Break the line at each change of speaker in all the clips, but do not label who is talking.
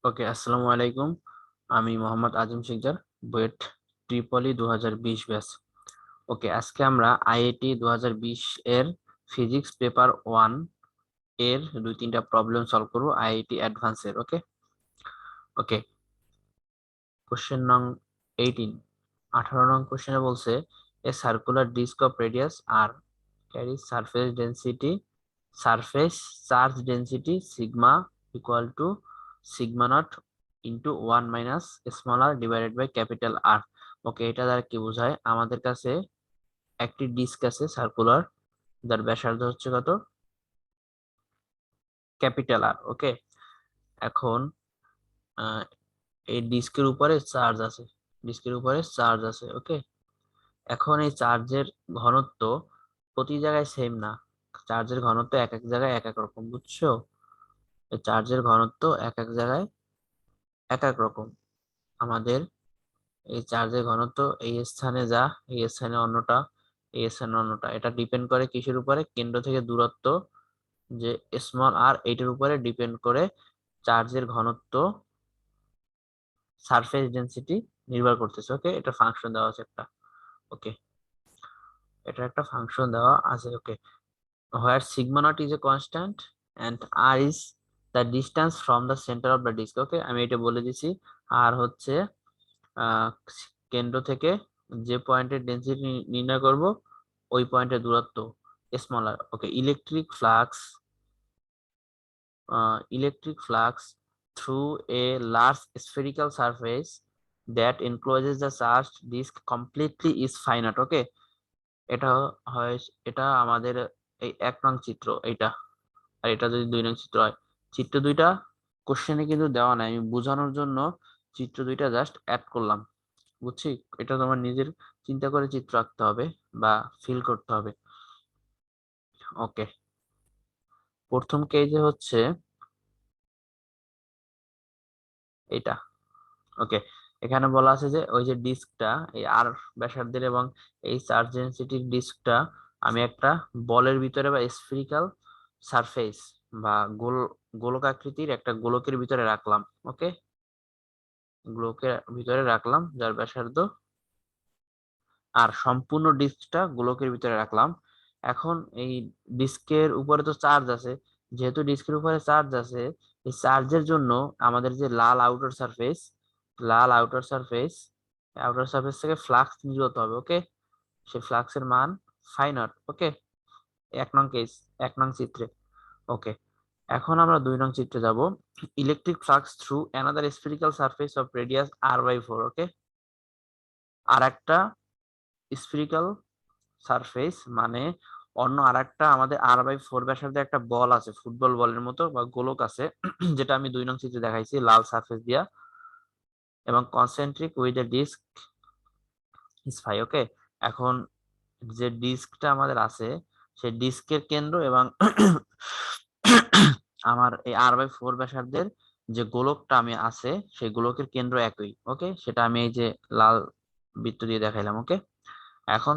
ওকে, আসসালামু আলাইকুম। আমি Mohammad Azam Sikdar, BUET triple E 2020 batch. Okay, আজকে আমরা আইআইটি 2020 এর ফিজিক্স পেপার 1 এর 2-3টা প্রবলেম সলভ করবো আইআইটি অ্যাডভান্স এর। ওকে ওকে কোশ্চেন নং 18 নং কোশ্চেনে বলছে a circular disc of radius R carry surface charge density sigma equal to sigma not into 1 - small r divided by capital R. Okay, এটা দ্বারা কি বোঝায়? আমাদের কাছে একটি ডিস্ক আছে সার্কুলার, যার ব্যাসার্ধ হচ্ছে কত? Capital R. ওকে, এখন আহ, এই ডিস্কের উপরে চার্জ আছে। ওকে, এখন এই চার্জের ঘনত্ব প্রতি জায়গায় সেম না। চার্জের ঘনত্ব এক এক জায়গায় এক এক রকম, বুঝছো? এই চার্জের ঘনত্ব এক এক জায়গায় এক এক রকম। আমাদের এই চার্জের ঘনত্ব এই স্থানে যা, এই স্থানে অন্যটা, এই স্থানে অন্যটা। এটা ডিপেন্ড করে কিসের উপরে? কেন্দ্র থেকে দূরত্ব, যে স্মল আর, এইটার উপরে ডিপেন্ড করে চার্জের ঘনত্ব, সারফেস ডেনসিটি নির্ভর করতেছে। ওকে, এটা ফাংশন দেওয়া আছে একটা। ওকে, এটা একটা ফাংশন দেওয়া আছে। ওকে, where sigma naught is a constant and r is the distance from the center of the disk. ওকে, আমি এটা বলে দিছি। আর হচ্ছে আহ, কেন্দ্র থেকে যে পয়েন্টের ডেন্সিটি নির্ণয় করব, ওই পয়েন্টের দূরত্ব small R. Okay, electric flux through a large spherical surface that encloses the charged disk completely is finite. ওকে, এটা হয়, এটা আমাদের এই 1 নং চিত্র এইটা। আর এটা যদি 2 নং চিত্র হয়, চিত্র দুইটা কোশ্চেনে কিন্তু দেওয়া নাই, আমি বোঝানোর জন্য চিত্র দুইটা জাস্ট অ্যাড করলাম। বুঝছি? এটা তোমার নিজের চিন্তা করে চিত্র আঁকতে হবে বা ফিল করতে হবে। ওকে, প্রথম কেজে হচ্ছে এটা। ওকে, এখানে বলা আছে যে ওই যে ডিস্কটা, এই আর ব্যাসার্ধের এবং এই চার্জ ডেনসিটির ডিস্কটা আমি একটা বলের ভিতরে বা স্ফেরিক্যাল সারফেস বা গোলকাকৃতির একটা গোলকের ভিতরে রাখলাম। ওকে, গোলকের ভিতরে রাখলাম, যার ব্যাসার্ধ আর, সম্পূর্ণ ডিস্কটা গোলকের ভিতরে রাখলাম। এখন এই ডিস্কের উপরে তো চার্জ আছে, যেহেতু ডিস্কের উপরে চার্জ আছে, এই চার্জের জন্য আমাদের যে লাল আউটার সারফেস থেকে ফ্লাক্স নির্গত হবে। ওকে, সেই ফ্লাক্সের মান ফাই নট। ওকে, 1 নং কেস, 1 নং চিত্রে। ওকে, এখন আমরা 2 নং চিত্রে যাব। Electric flux through another spherical surface of radius r/4। Okay, আর একটা স্ফেরিক্যাল সারফেস মানে অন্য আরেকটা আমাদের r/4 ব্যাসার্ধে একটা বল আছে, ফুটবল বলের মতো বা গোলক আছে, যেটা আমি 2 নং চিত্রে দেখাইছি লাল সারফেস দিয়া, এবং concentric with a disc is phi. Okay, এখন যে ডিস্কটা আমাদের আছে, সেই ডিস্কের কেন্দ্র এবং আমার এই r/4 ব্যাসার্ধের যে গোলকটা আমি আছে, সেই গোলকের কেন্দ্র একই। ওকে, সেটা আমি এই যে লাল বৃত্ত দিয়ে দেখাইলাম। ওকে, এখন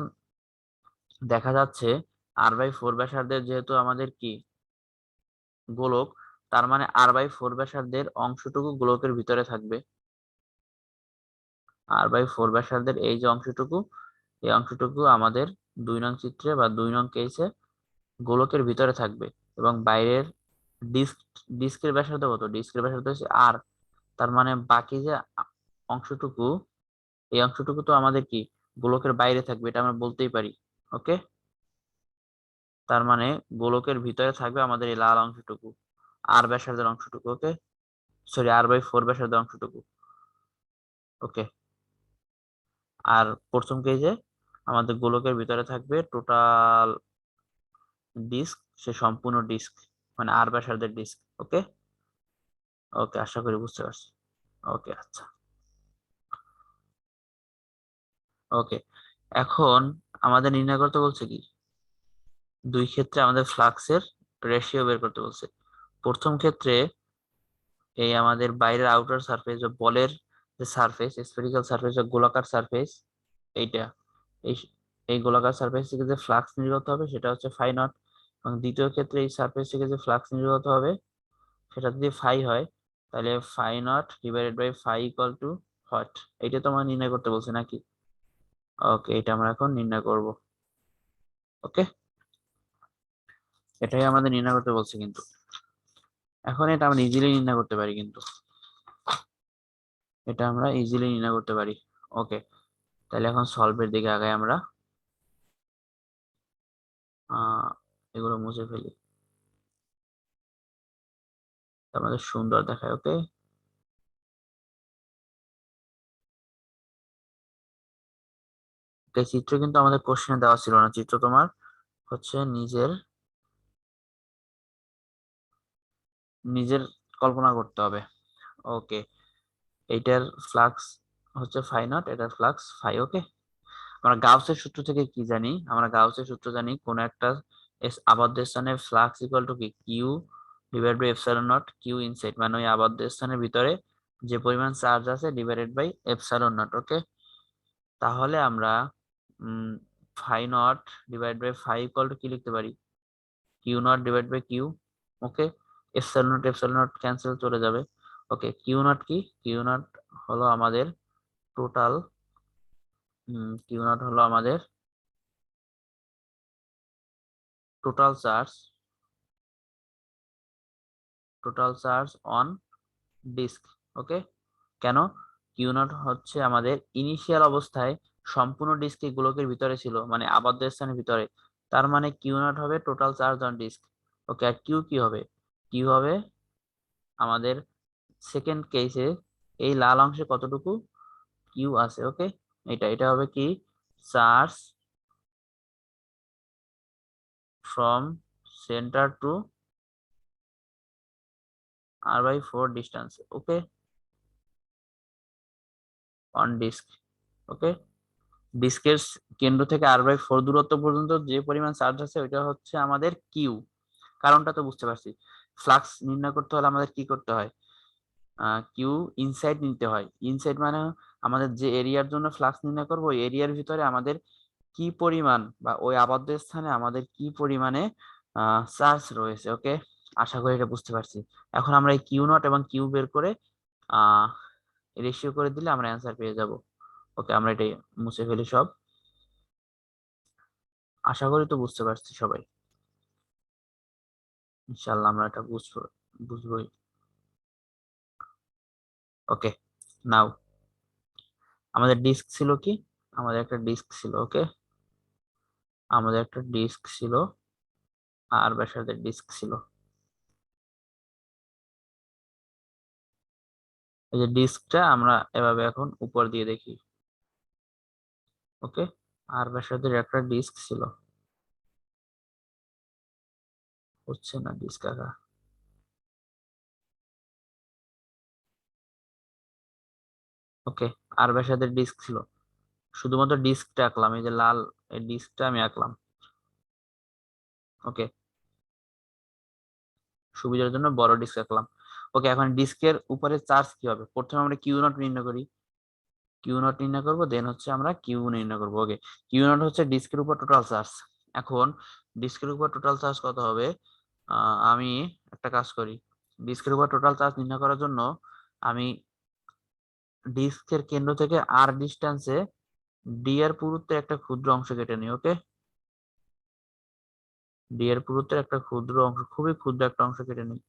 দেখা যাচ্ছে r/4 ব্যাসার্ধের যেহেতু আমাদের কি গোলক, তার মানে r/4 ব্যাসার্ধের অংশটুকু গোলকের ভিতরে থাকবে। r/4 ব্যাসার্ধের এই যে অংশটুকু, এই অংশটুকু আমাদের 2 নং চিত্রে বা 2 নং কেসে গোলকের ভিতরে থাকবে, এবং বাইরের ডিস্ক ডিস্কের ব্যাসার্ধ কত? ডিস্কের ব্যাসার্ধ হচ্ছে আর, তার মানে বাকি যে অংশটুকু, এই অংশটুকু তো আমাদের কি গোলকের বাইরে থাকবে, এটা আমরা বলতেই পারি। ওকে, তার মানে গোলকের ভিতরে থাকবে আমাদের এই লাল অংশটুকু, আর ব্যাসার্ধের অংশটুকু। ওকে, সরি, r/4 ব্যাসার্ধের অংশটুকু। ওকে, আর প্রথম কেজে আমাদের গোলকের ভিতরে থাকবে টোটাল ডিস্ক, সে সম্পূর্ণ ডিস্ক মানে আর ব্যাসার্ধের ডিস্ক। ওকে ওকে, আশা করি বুঝতে পারছি। ওকে, আচ্ছা। ওকে, এখন আমাদের নির্ণয় করতে বলছে কি, দুই ক্ষেত্রে আমাদের ফ্লাক্সের রেশিও বের করতে বলছে। প্রথম ক্ষেত্রে এই আমাদের বাইরের আউটার সারফেস বা বলের যে সারফেস, স্ফেরিক্যাল সারফেস বা গোলাকার সারফেস, এইটা, এই এই গোলাকার সারফেস থেকে যে ফ্লাক্স নির্গত হবে সেটা হচ্ছে φ0। এবং দ্বিতীয় ক্ষেত্রে এই সারফেস থেকে যে ফ্লাক্স নির্গত হবে সেটা যদি ফাই হয়, তাহলে phi naught divided by phi equal to what, এটা তোমার নির্ণয় করতে বলছে নাকি? ওকে, এটা আমরা এখন নির্ণয় করব। ওকে, এটাই আমাদের নির্ণয় করতে বলছে, কিন্তু এখন এটা আমরা ইজিলি নির্ণয় করতে পারি, কিন্তু এটা আমরা ইজিলি নির্ণয় করতে পারি। ওকে, তাহলে এখন সলভের দিকে আগাই আমরা। এগুলো মুছে ফেলি, আমাদের সুন্দর দেখায়। ওকে, চিত্র কিন্তু আমাদের কোশ্চেনে দেওয়া ছিল না, চিত্র তোমার হচ্ছে নিজের নিজের কল্পনা করতে হবে। ওকে, এইটার ফ্লাক্স হচ্ছে ফাই নট, এটার ফ্লাক্স ফাই। ওকে, আমরা গাউসের সূত্র থেকে কি জানি? আমরা গাউসের সূত্র জানি কোন একটা আবদ্ধ স্থানে ফ্লাক্স ইকুয়াল টু কি, Q divide by epsilon naught Q inside, মানে ওই আবদ্ধ স্থানের ভিতরে যে পরিমাণ চার্জ আছে divided by epsilon naught. Okay, তাহলে আমরা phi naught divide by phi equal to কি লিখতে পারি? Q naught divide by Q. Okay, epsilon naught cancel চলে যাবে। ওকে, কিউ নট কি? কিউ নট হলো আমাদের টোটাল, কিউ নট হলো আমাদের total charge, total charge on disc. Okay, কেন? কিউ নট হচ্ছে আমাদের ইনিশিয়াল অবস্থায় সম্পূর্ণ ডিস্ক গোলকের ভিতরে ছিল, মানে আবদ্ধ স্থানের ভিতরে, তার মানে কিউ নট হবে total charge on disc. Okay, আর কিউ কি হবে? কিউ হবে আমাদের সেকেন্ড কেসে এই লাল অংশে কতটুকু কিউ আছে। ওকে, এটা হবে কি, charge from centre to r/4 distance. Okay, on disc. Okay, ডিস্কের কেন্দ্র থেকে r/4 দূরত্ব পর্যন্ত যে পরিমাণ চার্জ আছে ওইটা হচ্ছে আমাদের কিউ। কারণটা তো বুঝতে পারছি, ফ্লাক্স নির্ণয় করতে হলে আমাদের কি করতে হয়? কিউ ইনসাইড নিতে হয়। ইনসাইড মানে আমাদের যে এরিয়ার জন্য ফ্লাক্স নির্ণয় করবো, ওই এরিয়ার ভিতরে আমাদের কি পরিমাণ বা ওই আবদ্ধ স্থানে আমাদের কি পরিমাণে চার্জ রয়েছে। ওকে, আশা করি এটা বুঝতে পারছি। এখন আমরা এই কিউ নট এবং কিউ বের করে রেশিও করে দিলে আমরা অ্যান্সার পেয়ে যাব। ওকে, আমরা এটাই মুছে ফেলি সব। আশা করি তো বুঝতে পারছি সবাই, ইনশাল্লাহ আমরা এটা বুঝবোই। ওকে, নাও আমাদের ডিস্ক ছিল কি, আমাদের একটা ডিস্ক ছিল। ওকে, আমাদের একটা ডিস্ক ছিল, আর ব্যাসার্ধের ডিস্ক ছিল। এই যে ডিস্কটা আমরা এভাবে এখন উপর দিয়ে দেখি। ওকে, আর ব্যাসার্ধের একটা ডিস্ক ছিল, হচ্ছে না ডিস্ক আঁকা। ওকে, আর ব্যাসার্ধের ডিস্ক ছিল, শুধুমাত্র ডিস্কটা আঁকলাম, এই যে লাল এই ডিস্কটা আমি আঁকলাম। ওকে, সুবিধার জন্য বড় ডিস্ক আঁকলাম। ওকে, এখন ডিস্কের উপরে চার্জ কি হবে? প্রথমে আমরা কিউ নট নির্ণয় করি, কিউ নট নির্ণয় করবো, দেন হচ্ছে আমরা কিউ নির্ণয় করবো। ওকে, কিউ নট হচ্ছে ডিস্কের উপর টোটাল চার্জ। এখন ডিস্কের উপর টোটাল চার্জ কত হবে? আমি একটা কাজ করি, ডিস্কের উপর টোটাল চার্জ নির্ণয় করার জন্য আমি ডিস্কের কেন্দ্র থেকে আর ডিস্টেন্সে ডি এর পুরুত্বের একটা ক্ষুদ্র অংশ কেটে নিই। ওকে, ডি এর পুরুত্বের একটা ক্ষুদ্র অংশ, খুবই ক্ষুদ্র একটা অংশ কেটে নিই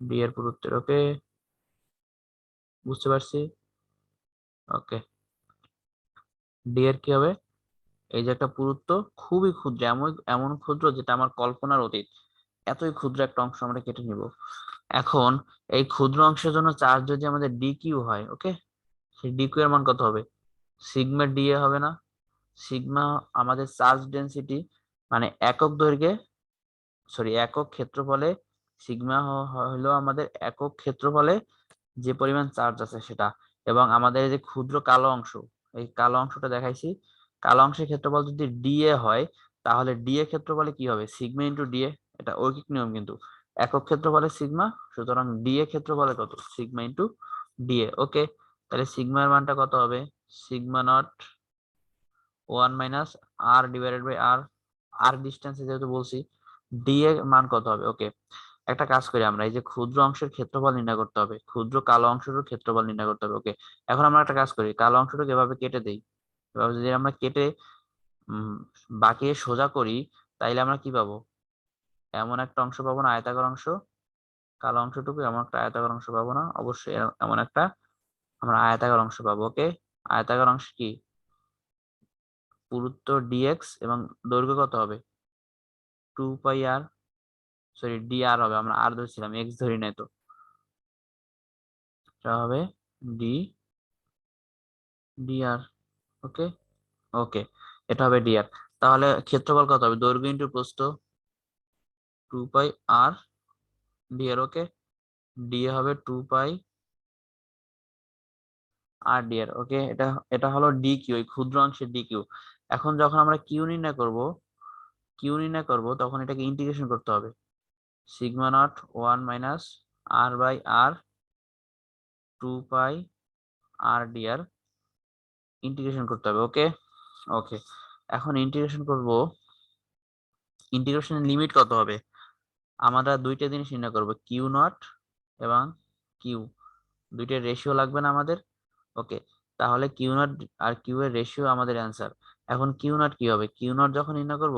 ডি এর পুরুত্বের। ওকে, বুঝতে পারছি। ওকে, ডি এর কি হবে? এই যে একটা পুরুত্ব, খুবই ক্ষুদ্র, এমন এমন ক্ষুদ্র যেটা আমার কল্পনার অতীত, এতই ক্ষুদ্র একটা অংশ আমরা কেটে নিব। এখন এই ক্ষুদ্র অংশের জন্য চার্জ যদি আমাদের ডি কিউ হয়, ওকে, সেই ডি কিউ এর মান কত হবে? সিগমা ডি এ হবে না? সিগমা আমাদের চার্জ ডেনসিটি, মানে একক দৈর্ঘ্যে, সরি একক ক্ষেত্রফলে, সিগমা হলো আমাদের একক ক্ষেত্রফলে যে পরিমাণ চার্জ আছে সেটা, এবং আমাদের এই যে ক্ষুদ্র কালো অংশ, এই কালো অংশটা দেখাইছি, কালো অংশের ক্ষেত্রফল যদি ডিএ হয়, তাহলে ডিএ ক্ষেত্রফলে কি হবে? Sigma into DA. এটা ঐকিক নিয়ম, কিন্তু একক ক্ষেত্রফলে সিগমা, সুতরাং ডিএ ক্ষেত্রফলে কত? Sigma into DA. ওকে, তাহলে সিগমার মানটা কত হবে? Sigma not 1 - r divided by R, r ডিস্টেন্সে যেহেতু বলছি, ডি এর মান কত হবে? ওকে, একটা কাজ করি আমরা, এই যে ক্ষুদ্র অংশের ক্ষেত্রফল নির্ণয় করতে হবে, ক্ষুদ্র কালো অংশের ক্ষেত্রফল নির্ণয় করতে হবে। ওকে, এখন আমরা একটা কাজ করি, কালো অংশটাকে এভাবে কেটে দেই। এভাবে যদি আমরা কেটে বাঁকিয়ে সোজা করি, তাইলে আমরা কি পাবো? এমন একটা অংশ পাবো না, আয়তাকার অংশ। কালো অংশটুকু এমন একটা আয়তাকার অংশ পাবো না, অবশ্যই এমন একটা আমরা আয়তাকার অংশ পাবো। ওকে, আয়তাকার অংশ কি? পুরুত্ব ডিএক্স এবং দৈর্ঘ্য কত হবে? 2 পাই আর, সরি ডি আর হবে, আমরা আর ধরছিলাম, এক্স ধরি নাই তো। এটা হবে ডি ডি আর। ওকে, ওকে, এটা হবে ডি আর। তাহলে ক্ষেত্রফল কত হবে? দৈর্ঘ্য ইন্টু প্রস্থ, 2 পাই আর ডি আর। ওকে, ডি হবে 2 পাই আর ডি আর। ওকে, এটা এটা হলো ডি কিউ, এই ক্ষুদ্র অংশের ডি কিউ। এখন যখন আমরা কিউ নির্ণয় করব তখন এটাকে ইন্টিগ্রেশন করতে হবে। Sigma not 1 - r/r 2 pi R D R integration করতে হবে। ওকে, ওকে, এখন ইন্টিগ্রেশন করব। ইন্টিগ্রেশনের লিমিট কত হবে? আমরা দুইটা জিনিস নির্ণয় করব, কিউ নট এবং কিউ, দুইটা রেশিও লাগবে না আমাদের। ওকে, তাহলে কিউ নট আর কিউ এর রেশিও আমাদের অ্যান্সার। এখন কিউ নট কি হবে? কিউ নট যখন নির্ণয় করব,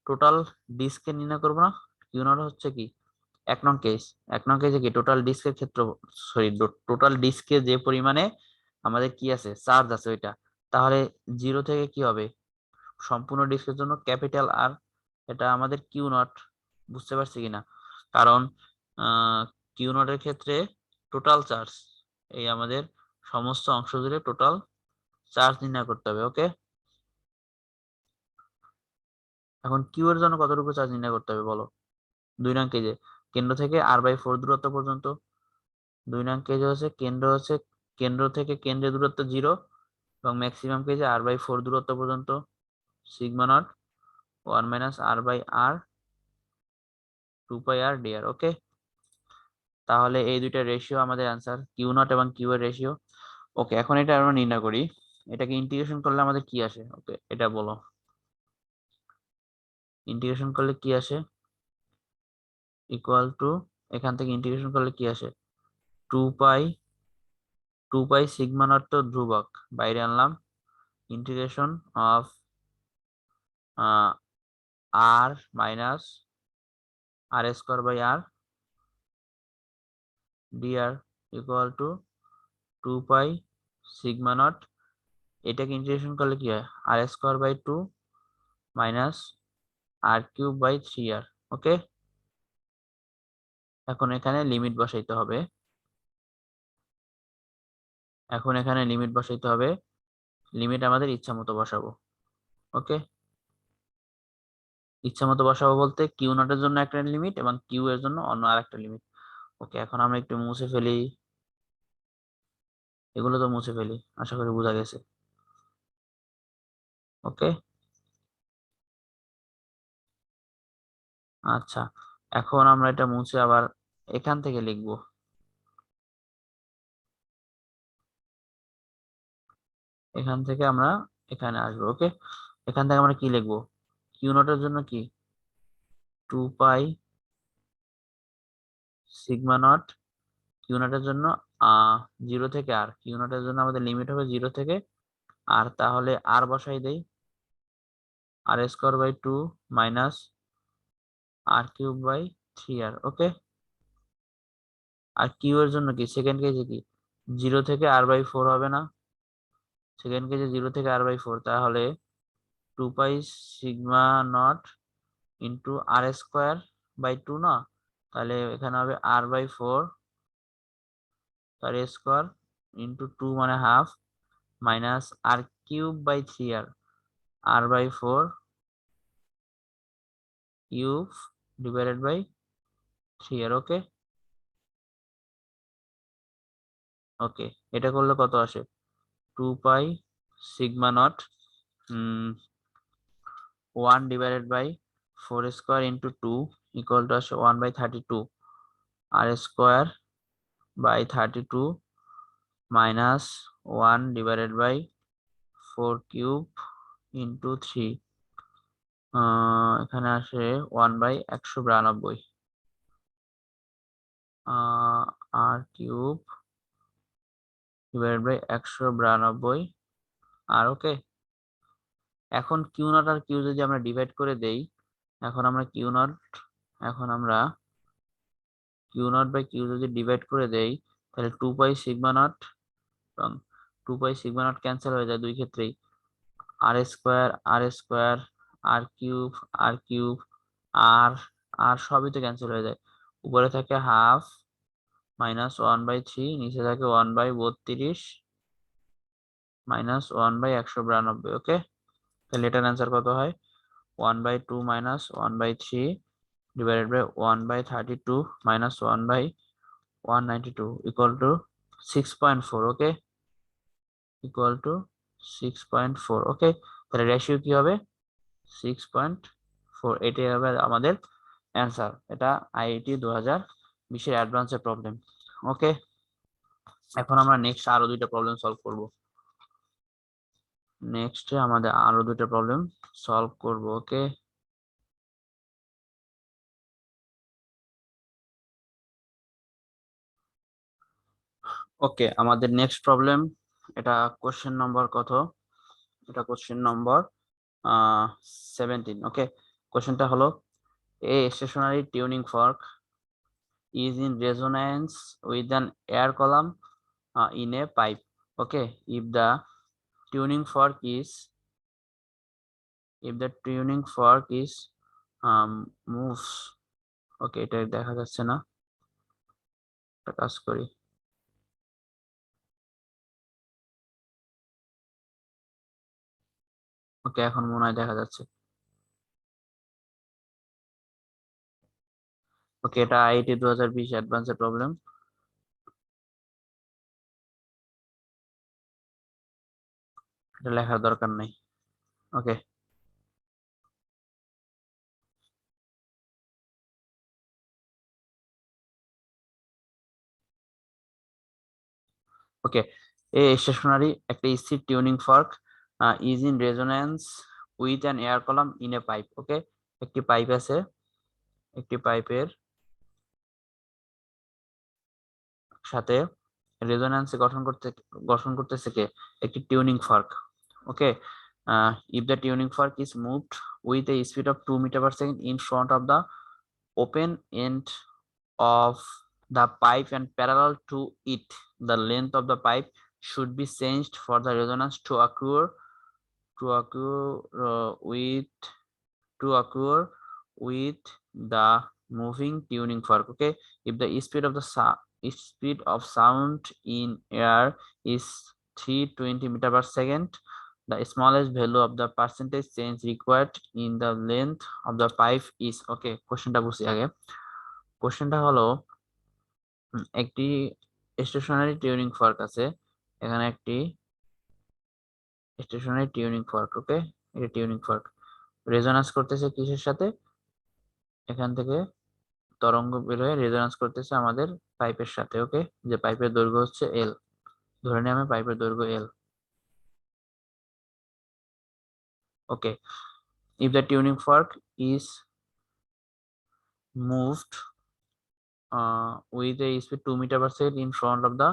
টোটাল ডিস্কে নির্ণয় করব না? কিউ নট হচ্ছে কি? 1 নং কেস, 1 নং কেসে কি টোটাল ডিস্কের ক্ষেত্র, সরি, টোটাল ডিস্কে যে পরিমাণে আমাদের কি আছে, চার্জ আছে ওইটা। তাহলে 0 থেকে কি হবে? সম্পূর্ণ ডিস্কের জন্য ক্যাপিটাল আর, এটা আমাদের কিউ নট। বুঝতে পারছি কিনা? কারণ কিউ নটের ক্ষেত্রে টোটাল চার্জ, এই আমাদের সমস্ত অংশ জুড়ে টোটাল চার্জ নির্ণয় করতে হবে। ওকে, এখন কিউ এর জন্য কতটুকু চার্জ নির্ণয় করতে হবে বলো? 2 নং কেজে, কেন্দ্র থেকে r/4 দূরত্ব পর্যন্ত। 2 নং কেজে কেন্দ্র থেকে কেন্দ্রের দূরত্ব 0 এবং ম্যাক্সিমাম কেজে r/4 দূরত্ব পর্যন্ত। Sigma not 1 - r/r 2 pi R D আর। ওকে, তাহলে এই দুইটা রেশিও আমাদের অ্যান্সার, কিউ নট এবং কিউ এর রেশিও। ওকে, এখন এটা আমরা নির্ণয় করি, এটাকে ইন্টিগ্রেশন করলে আমাদের কি আসে? ওকে, এটা বলো, ইন্টিগ্রেশন করলে কি আসে? ইকুয়াল টু, এখান থেকে ইন্টিগ্রেশন করলে কি আসে? 2 পাই, 2 পাই সিগমা নট তো ধ্রুবক, বাইরে আনলাম। Integration of R minus r² by R dr equal to 2 pi sigma naught. এটাকে ইন্টিগ্রেশন করলে কি হয়? r² by 2 minus r³ by 3r। ওকে, এখন এখানে লিমিট বসাইতে হবে। লিমিট আমাদের ইচ্ছা মতো বসাবো। ওকে, ইচ্ছা মতো বসাবো বলতে কিউ নটের জন্য একটা লিমিট এবং কিউ এর জন্য অন্য আরেকটা লিমিট। ওকে, এখন আমরা একটু মুছে ফেলি, এগুলো তো মুছে ফেলি, আশা করি বোঝা গেছে। ওকে, আচ্ছা, এখন আমরা এটা মুছে আবার এখান থেকে লিখবো, এখান থেকে আমরা এখানে আসবো। ওকে, এখান থেকে আমরা কি লিখবো? কিউ নটের জন্য কি? 2 পাই সিগমা নট। কিউ নটের জন্য 0 থেকে আর, কিউ নটের জন্য আমাদের লিমিট হবে 0 থেকে আর, তাহলে আর বসাই দেই, r² by 2 minus r³ by 3r। Okay, আর কিউ এর জন্য কি? সেকেন্ড কেজে কি 0 থেকে r/4 হবে না? সেকেন্ড কেজে 0 থেকে r/4, তাহলে 2 pi sigma not into r² by 2 না, তাহলে এখানে হবে r/4 তার স্কোয়ার ইন্টু 2 মানে half minus r³ by 3r, r/4 cube divided by 3r। Okay, okay, এটা করলে কত আসে? 2 pi sigma naught 1/4 into 2 equal to আসে 1/32 r² by 32 minus 1/4 cube into 3, এখানে আসে 1/192। আর কিউব ডিভাইডেড বাই 192 আর। ওকে, এখন কিউ নট আর কিউ যদি আমরা ডিভাইড করে দেই, এখন আমরা কিউ নট বাই কিউ যদি ডিভাইড করে দেই, তাহলে 2 পাই সিগমা নট, এবং 2 পাই সিগমা নট ক্যান্সেল হয়ে যায় দুই ক্ষেত্রেই। আর স্কোয়ার আর কিউব আর আর সবই তো ক্যান্সেল হয়ে যায়। উপরে থাকে হাফ -1/3, নিচে থাকে 1/32 -1/192। ওকে, তাহলে এটার অ্যান্সার কত হয়? 1/2 -1/3 divided by 1/32 -1/192 equal to 6.4। Okay, equal to 6.4। Okay, তাহলে রেশিও কি হবে? 6.4। এটাই হবে আমাদের অ্যান্সার। এটা আইআইটি 2020 অ্যাডভান্সের প্রবলেম। ওকে, এখন আমরা নেক্সট আরো দুইটা প্রবলেম সলভ করব। ওকে, ওকে, আমাদের নেক্সট প্রবলেম, এটা কোশ্চেন নম্বর কত? এটা কোশ্চেন নম্বর 17। ওকে, কোশ্চেনটা হলো, a stationary tuning fork is in resonance with an air column in a pipe. Okay, tuning fork is if the tuning fork is moves. ওকে, এটা দেখা যাচ্ছে না, একটা কাজ করি। ওকে, এখন মনে হয় দেখা যাচ্ছে। ওকে, এটা আইআইটি 2020 অ্যাডভান্সের প্রবলেম, এটা লেখার দরকার নাই। ওকে, ওকে, এই স্টেশনারি একটা স্থির tuning fork is in resonance with an air column in a pipe. Okay, একটি পাইপ আছে, একটি পাইপের সাথে রেজোন্যান্স গঠন করতেছে কে? একটি tuning fork. Okay, if the tuning fork is moved with a speed of 2 metre per second in front of the open end of the pipe and parallel to it, the length of the pipe should be changed for the resonance to occur with the moving tuning fork. Okay, if the speed of sound in air is 320 meter/second, the smallest value of the percentage change required in the length of the pipe is. Okay, কোশ্চেনটা বুঝি আগে। কোশ্চেনটা হলো, একটি stationery tuning fork আছে, এখানে একটি stationery tuning fork. ওকে, এটা টিউনিং ফর্ক রেজোন্যান্স করতেছে কিসের সাথে? এখান থেকে তরঙ্গ বের হয়ে রেজোন্যান্স করতেছে আমাদের পাইপের সাথে। ওকে, যে পাইপের দৈর্ঘ্য হচ্ছে এল, ধরে নিই আমি পাইপের দৈর্ঘ্য এল। ওকে, if the tuning fork is moved with a speed 2 meter/second in front of the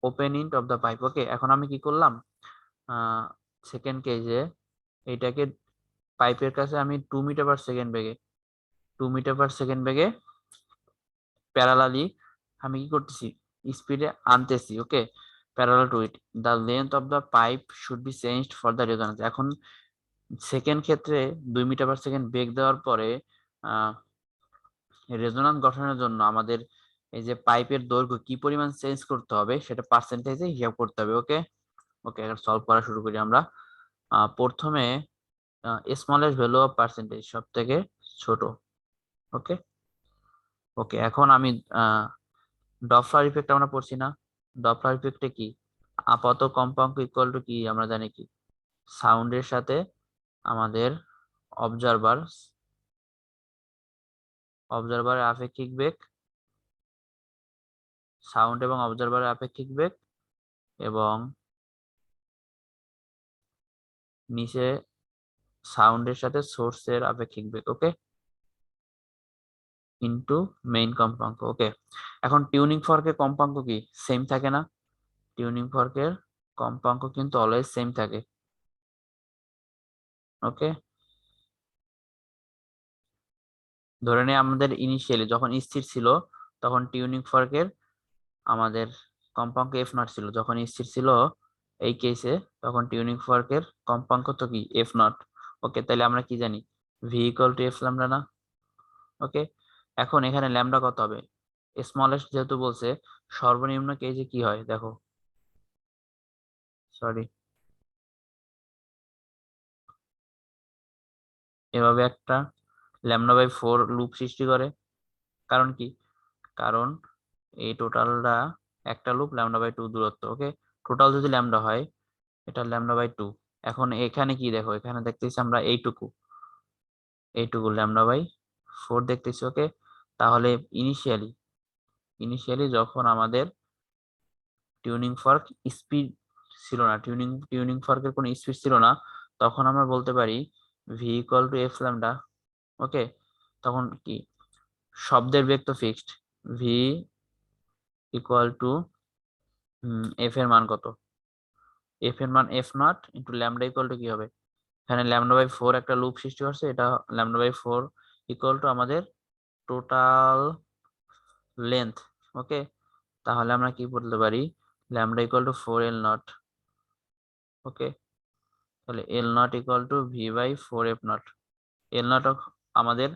open end of the pipe. ওকে, এখন আমি কি করলাম, সেকেন্ড কেজে এইটাকে পাইপের কাছে আমি 2 মিটার/সেকেন্ড বেগে প্যারালালি আমি কি করতেছি, স্পিডে আনতেছি। Okay, parallel to it the length of the pipe should be changed for the resonance. এখন সেকেন্ড ক্ষেত্রে 2 মিটার/সেকেন্ড বেগ দেওয়ার পরে রেজোন্যান্স গঠনের জন্য আমাদের এই যে পাইপের দৈর্ঘ্য কি পরিমাণ চেঞ্জ করতে হবে সেটা পার্সেন্টেজে হিসাব করতে হবে। ওকে, ওকে, এখন সলভ করা শুরু করি আমরা। প্রথমে স্মলেস্ট ভ্যালু অফ পার্সেন্টেজ, সব থেকে ছোট। ওকে, ওকে, এখন আমি ডপলার ইফেক্ট আমরা পড়ছি না? ডপলার ইফেক্টে কি আপাত কম্পাঙ্ক ইকুয়াল টু কি আমরা জানি কি? সাউন্ডের সাথে আমাদের অবজারভার অবজারভারের আপেক্ষিক বেগ, সাউন্ড এবং অবজারভারের আপেক্ষিক বেগ, এবং নিচে সাউন্ডের সাথে সোর্সের আপেক্ষিক বেগ। ওকে, ইনটু মেইন কম্পাঙ্ক। ওকে, এখন টিউনিং ফর্কের কম্পাঙ্ক কি সেম থাকে না? টিউনিং ফর্কের কম্পাঙ্ক কিন্তু অলওয়েজ সেম থাকে। ওকে, ধরে নিই আমাদের ইনিশিয়ালি যখন স্থির ছিল তখন টিউনিং ফর্কের আমাদের কম্পাঙ্ক এফ নট ছিল, যখন স্থির ছিল এই কেসে তখন টিউনিং ফর্কের কম্পাঙ্ক তো কি এফ নট। ওকে, তাহলে আমরা কি জানি V equal to F lambda না? ওকে, এখন এখানে ল্যামডা কত হবে? স্মলেস্ট যেহেতু বলছে, সর্বনিম্ন কেজে কি হয় দেখো, সরি, এভাবে একটা λ/4 লুপ সৃষ্টি করে। কারণ কি? কারণ এই টোটালটা একটা লুপ λ/2 দূরত্ব। ওকে, টোটাল যদি ল্যামডা হয় এটা λ/2। এখন এখানে কি দেখো, এখানে দেখতেছি আমরা এইটুকু এইটুকু λ/4 দেখতেছি। ওকে, তাহলে ইনিশিয়ালি ইনিশিয়ালি যখন আমাদের টিউনিং ফর্ক স্পিড ছিল না, টিউনিং ফর্কের কোনো স্পিড ছিল না, তখন আমরা বলতে পারি v equal to F lambda. Okay, তখন কি শব্দের বেগ তো fixed, v equal to f এর মান কত? এফ এর মান f not into lambda equal to কি হবে? এখানে λ/4 একটা লুপ সৃষ্টি করছে, এটা λ/4 ইকুয়াল টু আমাদের টোটাল লেন্থ। ওকে, তাহলে আমরা কি বলতে পারি ল্যামডা ইকুয়াল টু 4L0। ওকে, তাহলে L0 equal to V/4F0। L0 আমাদের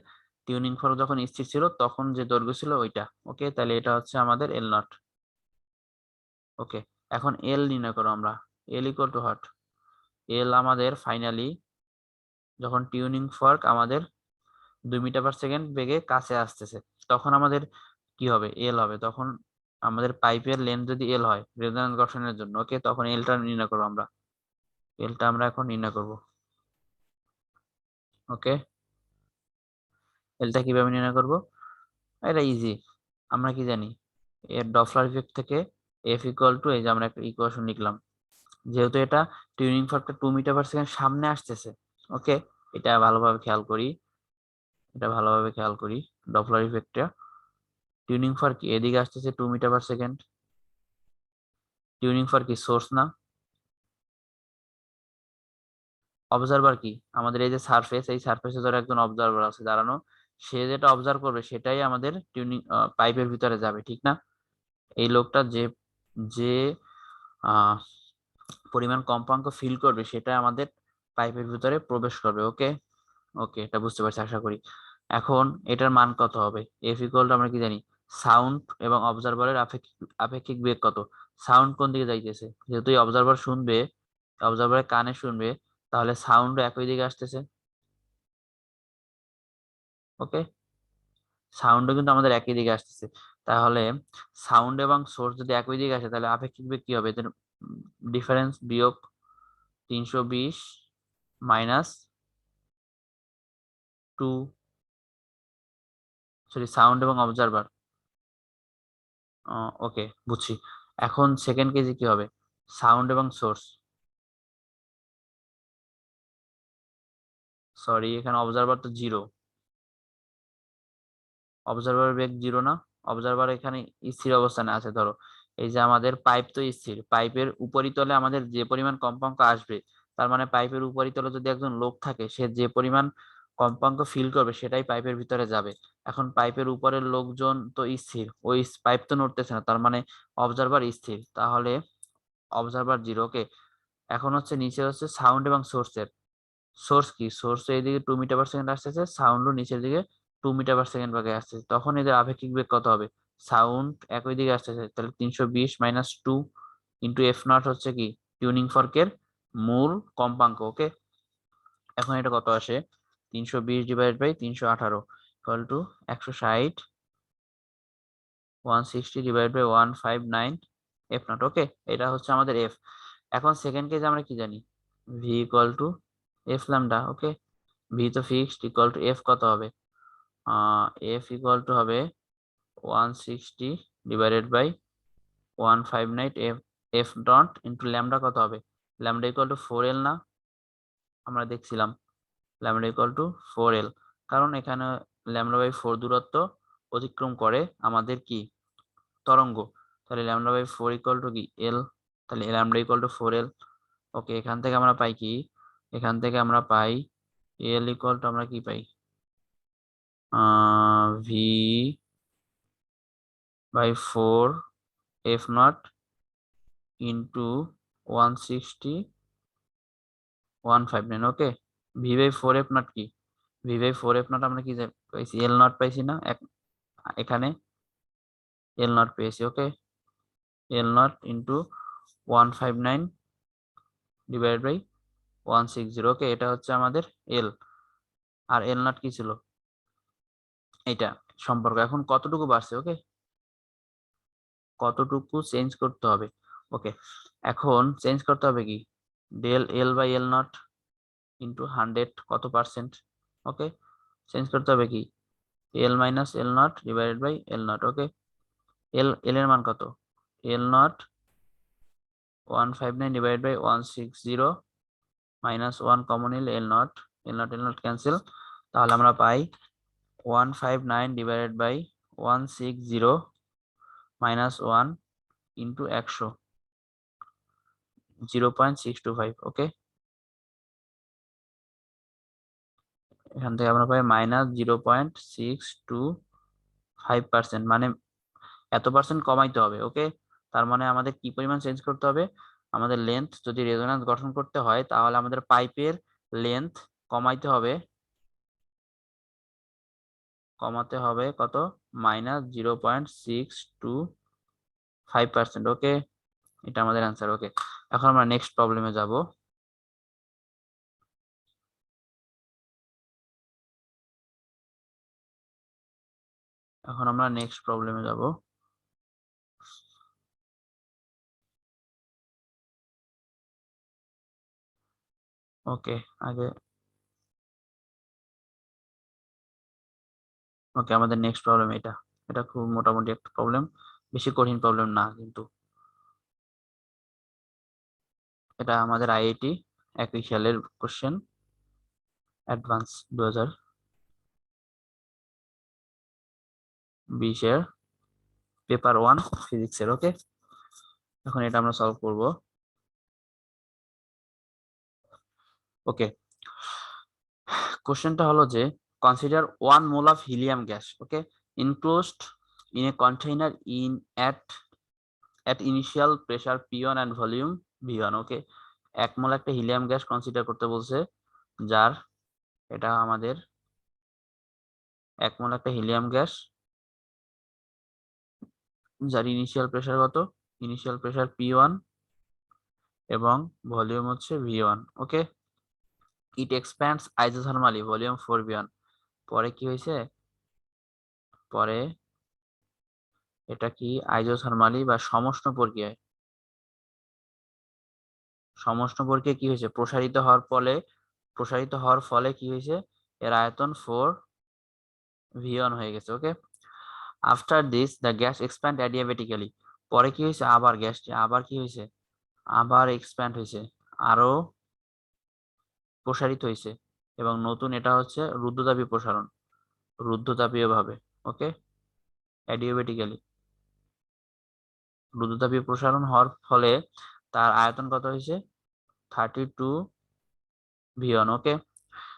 টিউনিং ফর্ক যখন স্থির ছিল তখন যে দৈর্ঘ্য ছিল ওইটা। ওকে, তাহলে এটা হচ্ছে আমাদের L0। ওকে, এখন এল নির্ণয় করো আমরা। এল ইকুয়াল টু হট, এল আমাদের ফাইনালি যখন টিউনিং ফর্ক আমাদের 2 মিটার/সেকেন্ড বেগে কাছে আসতেছে তখন আমাদের কি হবে? এল হবে। তখন আমাদের পাইপের লেন্থ যদি এল হয় রেজোন্যান্স ঘর্ষণের জন্য, ওকে, তখন এলটা নির্ণয় করবো আমরা। এলটা আমরা এখন নির্ণয় করব। ওকে, এলটা কিভাবে নির্ণয় করব? এটা ইজি। আমরা কি জানি এর ডপলার ইফেক্ট থেকে এফ ইকুয়াল টু, এই যে আমরা একটা ইকুয়েশন লিখলাম, যেহেতু এটা টিউনিং ফর্কটা 2 মিটার/সেকেন্ড সামনে আসতেছে। ওকে, এটা ভালোভাবে খেয়াল করি, এটা ভালোভাবে খেয়াল করি ডপলার ইফেক্টটা। টিউনিং ফর্ক কি এদিকে আসতেছে 2 মিটার/সেকেন্ড, টিউনিং ফর্ক কি সোর্স না? অবজারভার কি আমাদের এই যে সারফেস, এই সারফেসে ধরো একজন অবজারভার আছে দাঁড়ানো, সে যেটা অবজার্ভ করবে সেটাই আমাদের টিউনিং পাইপের ভিতরে যাবে, ঠিক না? এই লোকটা যে যে আহ পরিমাণ কম্পাঙ্ক ফিল করবে সেটা আমাদের পাইপের ভিতরে প্রবেশ করবে। ওকে, ওকে, এটা বুঝতে পারছি আশা করি। এখন এটার মান কত হবে? এফ ইকুয়াল টু আমরা কি জানি সাউন্ড এবং অবজারভারের আপেক্ষিক আপেক্ষিক বেগ কত? সাউন্ড কোন দিকে যাইতেছে, যেহেতু অবজারভার শুনবে, অবজারভারের কানে শুনবে, তাহলে সাউন্ড একই দিকে আসতেছে। ওকে, সাউন্ডও কিন্তু আমাদের একই দিকে আসতেছে। তাহলে সাউন্ড এবং সোর্স যদি একই দিকে আসে তাহলে আপেক্ষিক বেগ কি হবে? এদের ডিফারেন্স বিয়োগ 320 মাইনাস 2, সরি সাউন্ড এবং অবজারভার। ওকে, বুঝছি। এখন সেকেন্ড কেজে কি হবে? সাউন্ড এবং সোর্স, সরি এখানে অবজারভার তো জিরো, অবজারভার বেগ জিরো না? অবজারভার এখানে স্থির অবস্থানে আছে। ধরো এই যে আমাদের পাইপ তো স্থির, পাইপের উপরিতলে আমাদের যে পরিমাণ কম্পাঙ্ক আসবে, তার মানে পাইপের উপরিতলে যদি একজন লোক থাকে সে যে পরিমাণ কম্পাঙ্ক ফিল করবে সেটাই পাইপের ভিতরে যাবে। এখন পাইপের উপরের লোকজন তো স্থির, ওই পাইপ তো নড়তেছে না, তার মানে অবজারভার স্থির, তাহলে অবজারভার জিরো। ওকে, এখন হচ্ছে নিচে হচ্ছে সাউন্ড এবং সোর্সের, সোর্স কি, সোর্স এইদিকে 2 মিটার/সেকেন্ড আসতেছে, সাউন্ডও নিচের দিকে 2 মিটার/সেকেন্ড বেগে আসতেছে, তখন এদের আপেক্ষিক বেগ কত হবে? সাউন্ড একই দিকে আসতেছে, তাহলে 320 মাইনাস 2 ইন্টু এফ নট হচ্ছে কি টিউনিং ফর্কের মূল কম্পাঙ্ক। ওকে, এখন এটা কত আসে? 320 divide by 318 equal to 160, 160 divide by 159 f not. Okay, এটা হচ্ছে আমাদের এফ। এখন সেকেন্ড কেজ আমরা কি জানি V equal to F lambda. Okay, V তো ফিক্সড, ইকুয়াল টু এফ কত হবে? এফ ইকুয়াল টু হবে 160 divided by 159 F F dot into lambda কত হবে? ল্যামডা ইকুয়াল টু 4L না? আমরা দেখছিলাম ল্যামডা ইকুয়াল টু 4L, কারণ এখানে λ/4 দূরত্ব অতিক্রম করে আমাদের কি তরঙ্গ, তাহলে ল্যামডা বাই 4 ইকুয়াল টু কি এল, তাহলে ল্যামডা ইকুয়াল টু 4L। ওকে, এখান থেকে আমরা পাই কি, এখান থেকে আমরা পাই এল ইকুয়াল টু আমরা কি পাই v by 4 f not into 160,159। Okay, v by 4 f not কি, ভি বাই 4 এফ নট আমরা কি পাইছি, এল নট পাইছি না, এখানে এল নট পেয়েছি। ওকে, এল নট ইন্টু 159 ডিভাইড বাই 160। ওকে, এটা হচ্ছে আমাদের এল, আর এল নট কি ছিল, এটা সম্পর্ক। এখন কতটুকু বাড়ছে, ওকে, কতটুকু চেঞ্জ করতে হবে। ওকে, এখন চেঞ্জ করতে হবে কি, del L by L nought into 100 কত পার্সেন্ট। ওকে, চেঞ্জ করতে হবে কি L minus L nought divided by L nought. Okay, L এর মান কত, L nought 159 divide by 160 minus 1 common নিলে এল নট ক্যান্সেল, তাহলে আমরা পাই 159 divided by 160 minus 1 into 100 0.625। Okay, এখান থেকে আমরা পাই মাইনাস 0.625%, মানে এত পার্সেন্ট কমাইতে হবে। ওকে, তার মানে আমাদের কি পরিমাণ চেঞ্জ করতে হবে, আমাদের লেন্থ যদি রেজোন্যান্স গঠন করতে হয় তাহলে আমাদের পাইপের লেন্থ কমাইতে হবে, কত, মাইনাস 0.625%। ওকে, এটা আমাদের অ্যান্সার। ওকে, এখন আমরা নেক্সট প্রবলেমে যাব। ওকে, আমাদের নেক্সট প্রবলেম এটা, এটা খুব মোটামুটি একটা প্রবলেম, বেশি কঠিন প্রবলেম না কিন্তু। এটা আমাদের আইআইটি 21 সালের কোশ্চেন, অ্যাডভান্স 2020-এর পেপার 1 ফিজিক্সের। ওকে, এখন এটা আমরা সলভ করব। ওকে, কোশ্চেনটা হলো যে consider 1 mole of helium gas, okay, enclosed in a container at initial pressure P1 and volume V1। ওকে, 1 মোল একটা হিলিয়াম গ্যাস কনসিডার করতে বলছে, যার এটা আমাদের 1 মোল একটা হিলিয়াম গ্যাস, যার ইনিশিয়াল প্রেসার কত, ইনিশিয়াল প্রেসার P1 এবং ভলিউম হচ্ছে V1। ওকে, ইট এক্সপ্যান্ডস আইসোথার্মালি ভলিউম 4V1। পরে কি হয়েছে, পরে এটা কি আইসোথার্মালি বা সমষ্ণ প্রক্রিয়ায় কি হয়েছে, প্রসারিত হওয়ার ফলে কি হয়েছে, এর আয়তন 4V1 হয়ে গেছে। Okay, after this the gas expand adiabatically. পরে কি হয়েছে, আবার গ্যাসটি আবার কি হয়েছে, আবার এক্সপ্যান্ড হয়েছে, আরো প্রসারিত হয়েছে, এবং নতুন এটা হচ্ছে রুদ্ধতাপীয় ভাবে। ওকে, অ্যাডিয়াবেটিক্যালি রুদ্ধতাপীয় প্রসারণ হওয়ার ফলে তার আয়তন কত হয়েছে, 32V1। Okay,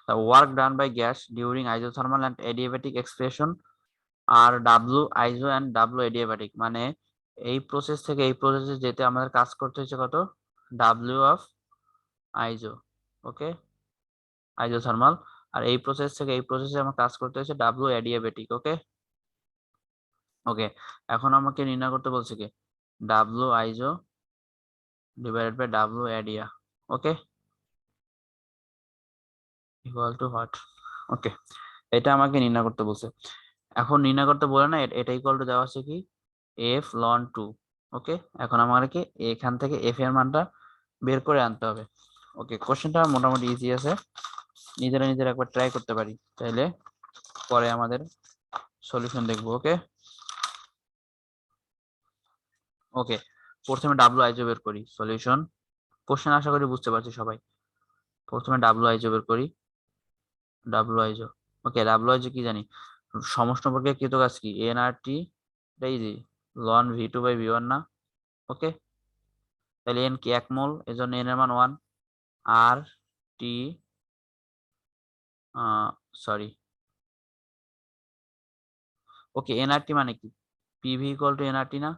the work done by gas during isothermal and adiabatic expression are W iso and W adiabatic, মানে এই প্রসেস থেকে এই প্রসেসে যেতে আমাদের কাজ করতে হচ্ছে কত, W অফ আইসো। ওকে, আইসোথার্মাল, আর এই প্রসেস থেকে এই প্রসেসে আমার কাজ করতে হচ্ছে W অ্যাডিয়াবেটিক। ওকে, এখন আমাকে নির্ণয় করতে বলছে কি W iso divided by W adia. Okay, equal to what. Okay, এটা আমাকে নির্ণয় করতে বলছে। এখন নির্ণয় করতে বলে না, এটা ইকুয়াল টু দেওয়া আছে কি এফ লন 2। ওকে, এখন আমাকে এখান থেকে এফ এর মানটা বের করে আনতে হবে। ওকে, কোশ্চেনটা মোটামুটি ইজি আছে, নিজেরা একবার ট্রাই করতে পারি, তাইলে পরে আমাদের সলিউশন দেখবো। ওকে, প্রথমে ডাব্লু আইজো বের করি, সলিউশন। কোশ্চেন আশা করি বুঝতে পারছি সবাই। প্রথমে ডাব্লু আইজো বের করি, ডাব্লু আইজো। ওকে, ডাব্লু আইজো কি জানি, সমষ্টিবর্গে কৃত কাজ কি এন আর টি, ইজি লন V two by V one না। ওকে, তাহলে এন কি 1 মোল, এজন্য এন এর মান 1। আর টি সরি, ওকে এনআরটি মানে কি পিভি ইকুয়াল টু এনআরটি না।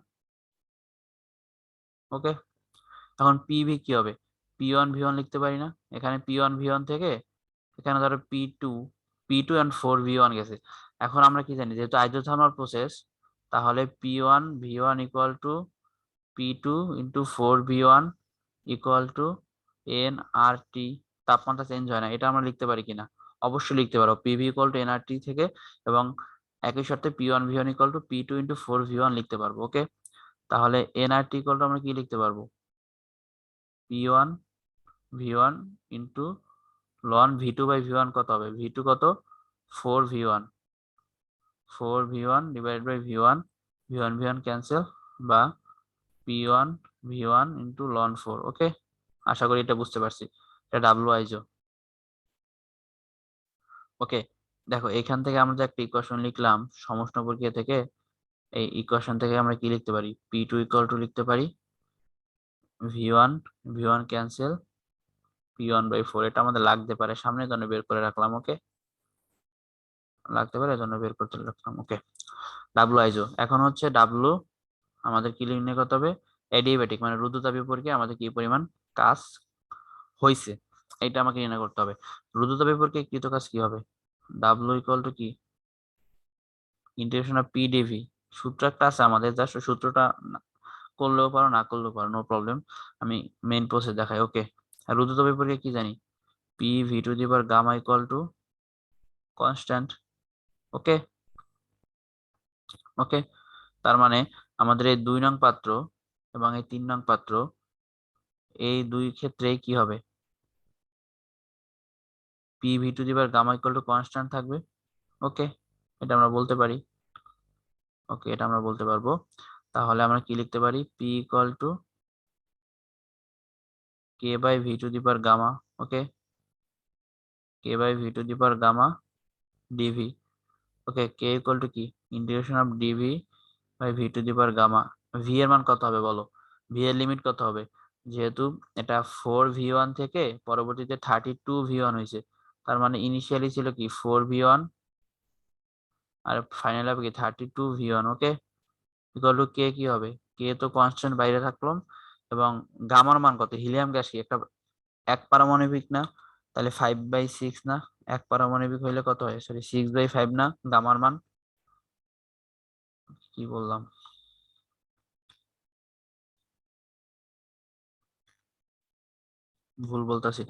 ওকে, এখন পিভি কি হবে, পি ওয়ান ভি ওয়ান লিখতে পারি না, এখানে পি ওয়ান ভি ওয়ান থেকে এখানে ধরো P two and 4 V one গেছে। এখন আমরা কি জানি, যেহেতু আইসোথার্মাল প্রসেস, তাহলে P one V one equal to P two into 4 V one equal to N R T. তাপমাত্রা চেঞ্জ হয় না, এটা আমরা লিখতে পারি কিনা, অবশ্যই লিখতে পারো, পিভি ইকুয়াল টু এনআরটি থেকে, এবং একই সাথে P one V one equal to P two into 4 V one লিখতে পারবো। ওকে, তাহলে এনআরটি ইকুয়াল টু আমরা কি লিখতে পারবো, P one V one into ln V two by V one কত হবে, ভি টু কত 4 V one, 4 V one divide by V one, V one V one cancel, বা P one V one into ln 4। Okay, আশা করি এটা বুঝতে পারছি, এটা ডাব্লু আইজো। ওকে, দেখো এখান থেকে আমরা যে একটা ইকুয়েশন লিখলাম সমষ্ণ প্রক্রিয়া থেকে, এই ইকুয়েশন থেকে আমরা কি লিখতে পারি, পি টু ইকুয়াল টু লিখতে পারি V one, V one cancel, P one by 4। এটা আমাদের লাগতে পারে সামনে, জন্য বের করে রাখলাম। ওকে, লাগতে পারে এজন্য বের করতে রাখলাম। ওকে, ডাব্লু আইজো। এখন হচ্ছে ডাব্লু আমাদের কি নির্ণয় করতে হবে, অ্যাডিয়াবেটিক মানে রুদ্ধতাপ বিপরীকে আমাদের কি পরিমাণ কাজ হয়েছে, এটা আমাকে নির্ণয় করতে হবে। রুদ্ধতাপ বিপরীকে কৃত কাজ কি হবে, ডাব্লু ইকুয়াল টু কি ইন্টিগ্রেশন অফ পি ডিভি। সূত্র একটা আছে আমাদের, জাস্ট সূত্রটা করলেও পারো না করলেও পারো, নো প্রবলেম, আমি মেইন প্রসেস দেখাই। ওকে, আর রুদ্ধতাপ বিপরীকে কি জানি, P V to the power gamma equal to constant. Okay, okay, তার মানে আমাদের এই 2 নং পাত্র এবং এই 3 নং পাত্র, এই দুই ক্ষেত্রেই কি হবে, P V to the power gamma equal to constant থাকবে। ওকে, এটা আমরা বলতে পারি। ওকে, এটা আমরা বলতে পারবো। তাহলে আমরা কি লিখতে পারি, P equal to K by V to the power gamma. Okay, K by V to the power gamma dV. Okay, K equal to কি integration of dV by V to the power gamma. V এর মান কত হবে বলো, V এর limit কত হবে, যেহেতু এটা 4 ভি ওয়ান থেকে পরবর্তীতে 32 ভি ওয়ান হয়েছে, তার মানে ইনিশিয়ালি ছিল কি 4 ভি ওয়ান, আর ফাইনাল হবে কি 32 V one. Okay, equal to K কি হবে, কে তো কনস্ট্যান্ট বাইরে থাকলো, এবং গামার মান কত, হিলিয়াম গ্যাস কি একটা এক পারমাণবিক না, তাহলে 5/6 না, এক পারমাণবিক হইলে কত হয়, সরি 6/5 না গামার মান, কি বললাম, ভুল বলতেছি,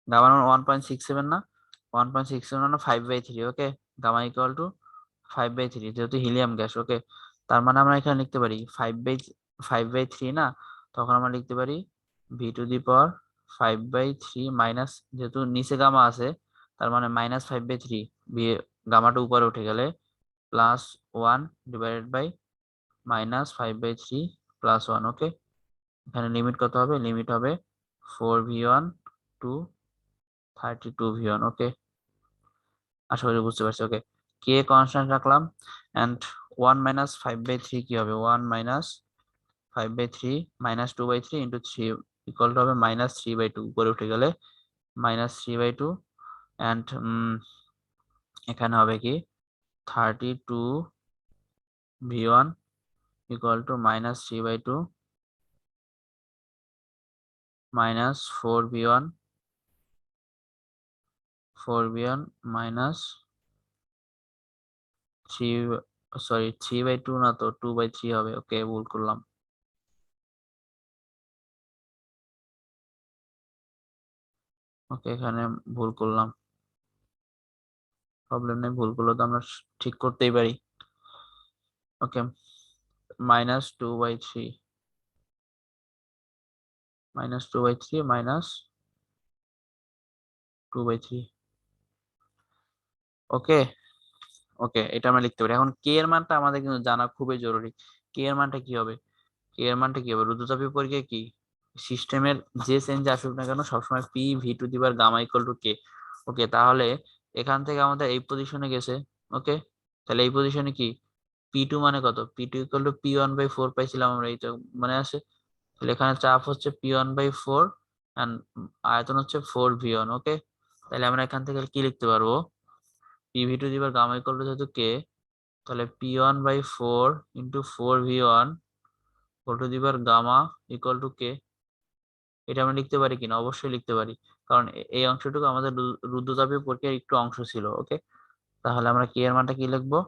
গামার মান 1.67 না, 1.67 মানে 5/3। ওকে, গামা ইকুয়াল টু 5/3, যেহেতু হিলিয়াম গ্যাস। ওকে, তার মানে আমরা এখানে লিখতে পারি 5/3 না, তখন আমরা লিখতে পারি V to the power 5/3 minus, যেহেতু নিচে গামা আছে, তার মানে -5/3, গামাটা উপরে উঠে গেলে +1 ডিভাইডেড বাই -5/3 +1। ওকে, এখানে লিমিট কত হবে, লিমিট হবে 4 V one to 32 V one. Okay, আশা করি বুঝতে পারছি। ওকে, কে কনস্ট্যান্ট রাখলাম, এন্ড 1 - 5/3 কি হবে, 1 - 5/3 -2/3 ইন্টু 3 ইকুয়াল টু হবে -3/2, উপরে উঠে গেলে -3/2, এন্ড এখানে হবে কি 32 V one equal two -3/2 -4 V one, 4 V one minus 3, sorry 3/2 না তো 2/3 হবে। ওকে, ভুল করলাম। ওকে, এখানে ভুল করলাম, প্রবলেম নেই, ভুল করলে তো আমরা ঠিক করতেই পারি। ওকে, -2/3, -2/3 -2/3। ওকে, ওকে, এটা আমরা লিখতে পারি। এখন কে এর মানটা আমাদের কিন্তু জানা খুবই জরুরি। কে এর মানটা কি হবে, কে এর মানটা কি হবে, রুদ্ধতাপ বিপরীকে কি সিস্টেমের যে চেঞ্জ আসুক না কেন সবসময় P V to the power gamma equal to K. Okay, তাহলে এখান থেকে আমাদের এই পজিশনে গেছে। ওকে, তাহলে এই পজিশনে কি P2 মানে কত? P2 ইকুয়াল টু P1/4 পাইছিলাম আমরা, এই তো মনে আছে। তাহলে এখানে চাপ হচ্ছে P1/4 এন্ড আয়তন হচ্ছে 4V1। ওকে, তাহলে আমরা এখান থেকে কি লিখতে পারবো? PV2/গামা ইকুয়াল টু যেহেতু K, তাহলে P1/4 into 4V1 whole to the power gamma equal to K। এটা আমরা লিখতে পারি কিনা? অবশ্যই লিখতে পারি, কারণ এই অংশটুকু আমাদের রুদ্রতাপীয় প্রক্রিয়ার একটু অংশ ছিল। ওকে, তাহলে আমরা K এর মানটা কি লিখবো?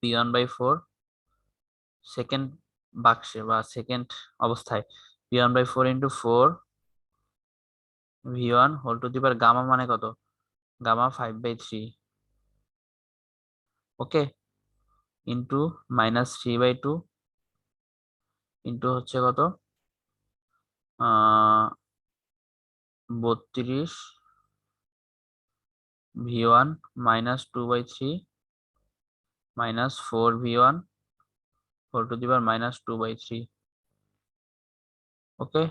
P1/4 সেকেন্ড বাক্সে বা সেকেন্ড অবস্থায় P1/4 into 4V1 whole to the power gamma মানে কত? গামা 5/3। ওকে, ইন্টু -3/2 ইন্টু হচ্ছে কত? 32V1 -2/3 -4V1 whole to the power -2/3। ওকে,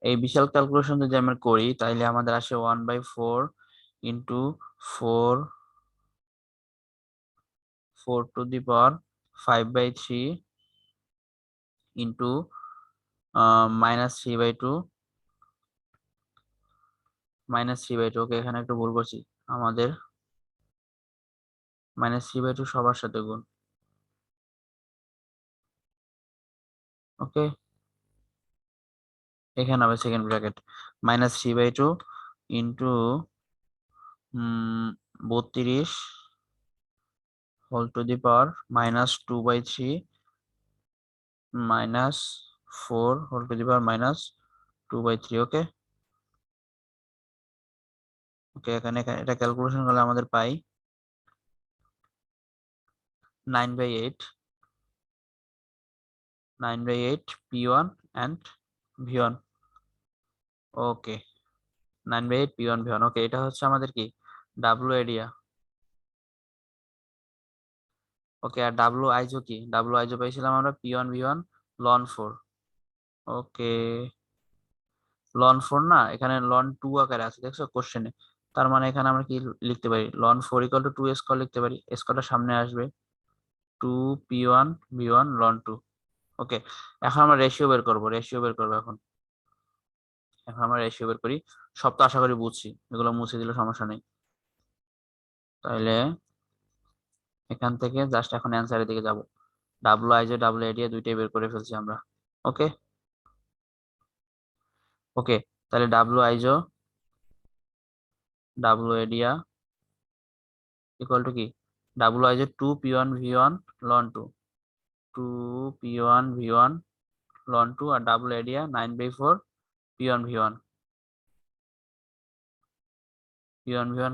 এই বিশাল ক্যালকুলেশন যদি আমরা করি তাহলে আমাদের আসে 1/4 into 4 two the power 5/3 into -3/2 -3/2। ওকে, এখানে একটু ভুল করছি, আমাদের -3/2 সবার সাথে গুণ। ওকে, এখানে হবে second bracket -3/2 into 32 whole to the power -2/3 -4 whole to the power -2/3। Okay, okay, এখানে এটা ক্যালকুলেশন করলে আমাদের পাই 9/8 P1 and V1। Okay, 9/8 P1 V1। ওকে, এটা হচ্ছে আমাদের কি ডাব্লু এরিয়া। ওকে, আর ডাব্লু আইজো কি? ডাব্লু আইজো পাইছিলাম আমরা P1 V1 লন 4। ওকে, লন 4 না, এখানে লন 2 আকারে আছে, দেখছো কোশ্চেনে। তার মানে এখানে আমরা কি লিখতে পারি? লন 4 ইকুয়াল টু 2 স্কয়ার লিখতে পারি। স্কয়ারটা সামনে আসবে, 2P1 V1 লন 2। ওকে, এখন আমরা রেশিও বের করবো। এখন আমরা রেশিও বের করি। সব তো আশা করি বুঝছি, এগুলো মুছে দিলে সমস্যা নেই। তাহলে এখান থেকে জাস্ট এখন অ্যান্সারের দিকে যাব। ডাব্লু আইজো ডাব্লু এরিয়া দুইটাই বের করে ফেলছি আমরা। ওকে, ওকে, তাহলে W iso W adia equal to কি? W iso 2P1 V1 ln 2, 2P1 V1 ln 2, আর W adia 9/4 P1 V1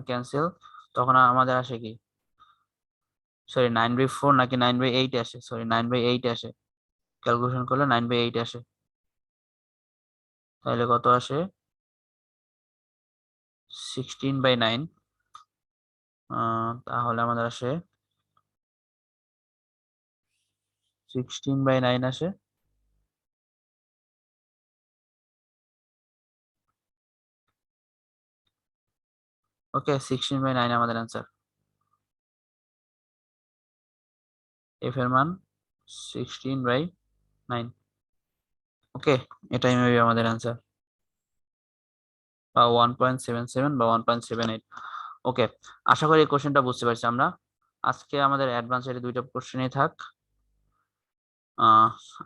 cancel. তখন আমাদের আসে কি? সরি, 9/4 নাকি 9/8 আসে? সরি, 9/8 আসে। ক্যালকুলেশন করলে 9/8 আসে। তাহলে কত আসে? 16/9। তাহলে আমাদের আসে 16/9 আসে। ওকে, 16/9 আমাদের অ্যান্সার। এফ এর মান 16/9। ওকে, এটাই মেবি আমাদের অ্যান্সার, বা 1.77 বা 1.78। ওকে, আশা করি এই কোশ্চেনটা বুঝতে পারছি আমরা। আজকে আমাদের অ্যাডভান্স এর দুইটা কোশ্চেনই থাক।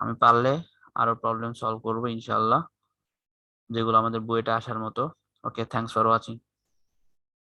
আমি পারলে আরো প্রবলেম সলভ করবো ইনশাআল্লাহ, যেগুলো আমাদের বইটা আসার মতো। ওকে, থ্যাংকস ফর ওয়াচিং।